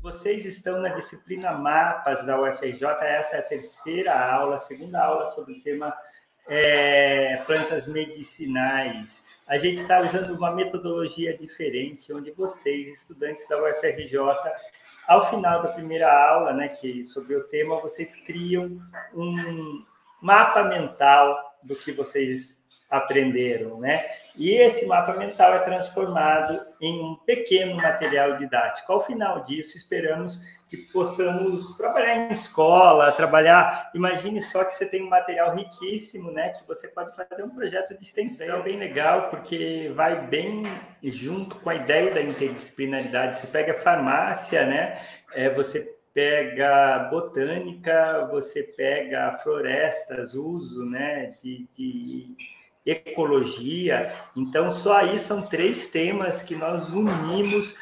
Vocês estão na disciplina Mapas da UFRJ, essa é a terceira aula, a segunda aula sobre o tema plantas medicinais. A gente está usando uma metodologia diferente, onde vocês, estudantes da UFRJ, ao final da primeira aula, né, que sobre o tema, vocês criam um mapa mental do que vocês aprenderam, né? E esse mapa mental é transformado em um pequeno material didático. Ao final disso, esperamos que possamos trabalhar em escola, trabalhar... Imagine só que você tem um material riquíssimo, né? Que você pode fazer um projeto de extensão bem legal, porque vai bem junto com a ideia da interdisciplinaridade. Você pega farmácia, né? Você pega botânica, você pega florestas, uso, né? de ecologia. Então, só aí são 3 temas que nós unimos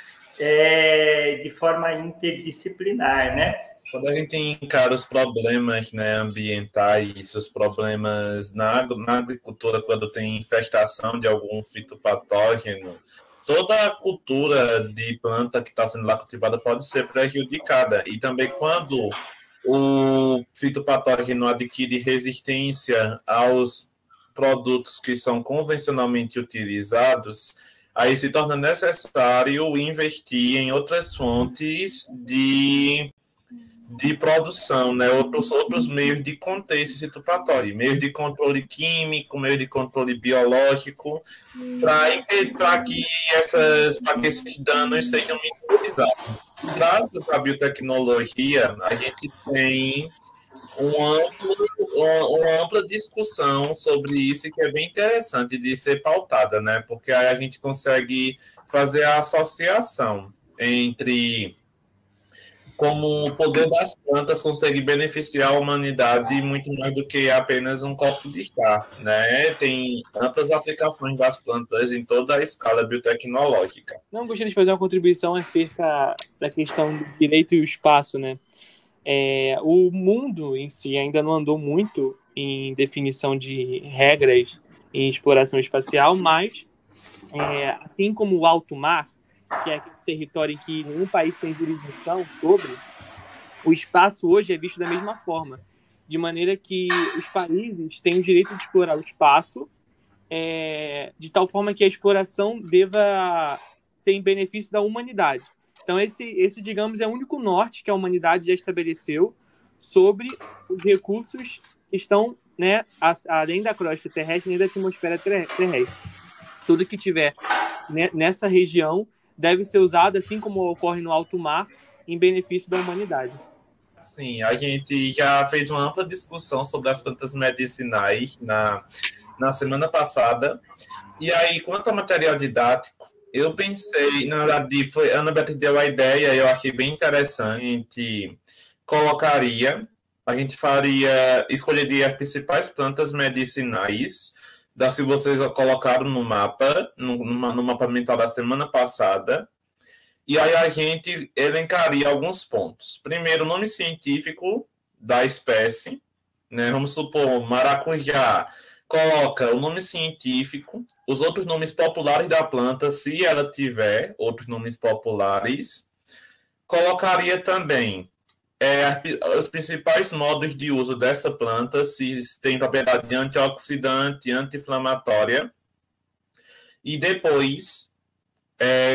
de forma interdisciplinar, né? Quando a gente encara os problemas, né, ambientais, os problemas na agricultura, quando tem infestação de algum fitopatógeno, toda a cultura de planta que está sendo lá cultivada pode ser prejudicada. E também quando o fitopatógeno adquire resistência aos produtos que são convencionalmente utilizados, aí se torna necessário investir em outras fontes de produção, né? outros meios de conter esse fitopatógeno, meios de controle químico, meios de controle biológico, para que esses danos sejam minimizados. Graças à biotecnologia, a gente tem uma ampla discussão sobre isso, que é bem interessante de ser pautada, né? Porque aí a gente consegue fazer a associação entre como o poder das plantas consegue beneficiar a humanidade muito mais do que apenas um copo de chá, né? Tem amplas aplicações das plantas em toda a escala biotecnológica. Não, gostaria de fazer uma contribuição acerca da questão do direito e o espaço, né? O mundo em si ainda não andou muito em definição de regras em exploração espacial, mas assim como o alto mar, que é aquele território em que nenhum país tem jurisdição sobre, o espaço hoje é visto da mesma forma, de maneira que os países têm o direito de explorar o espaço de tal forma que a exploração deva ser em benefício da humanidade. Então, esse, digamos, é o único norte que a humanidade já estabeleceu sobre os recursos que estão, né, além da crosta terrestre, nem da atmosfera terrestre. Tudo que tiver nessa região deve ser usado, assim como ocorre no alto mar, em benefício da humanidade. Sim, a gente já fez uma ampla discussão sobre as plantas medicinais na semana passada. E aí, quanto ao material didático, eu pensei, na verdade, a Ana Beatriz deu a ideia, eu achei bem interessante, a gente escolheria as principais plantas medicinais, das que vocês colocaram no mapa, no mapa mental da semana passada, e aí a gente elencaria alguns pontos. Primeiro, o nome científico da espécie, né? Vamos supor, maracujá, coloca o nome científico, os outros nomes populares da planta, se ela tiver outros nomes populares. Colocaria também os principais modos de uso dessa planta, se tem propriedade antioxidante, anti-inflamatória. E depois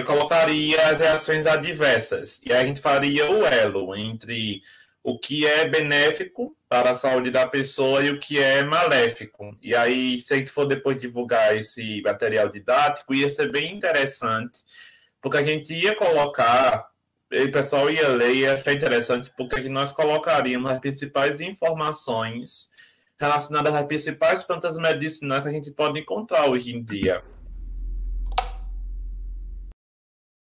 colocaria as reações adversas. E aí a gente faria o elo entre o que é benéfico para a saúde da pessoa e o que é maléfico. E aí, se a gente for depois divulgar esse material didático, ia ser bem interessante, porque a gente ia colocar, o pessoal ia ler, ia achar interessante, porque nós colocaríamos as principais informações relacionadas às principais plantas medicinais que a gente pode encontrar hoje em dia.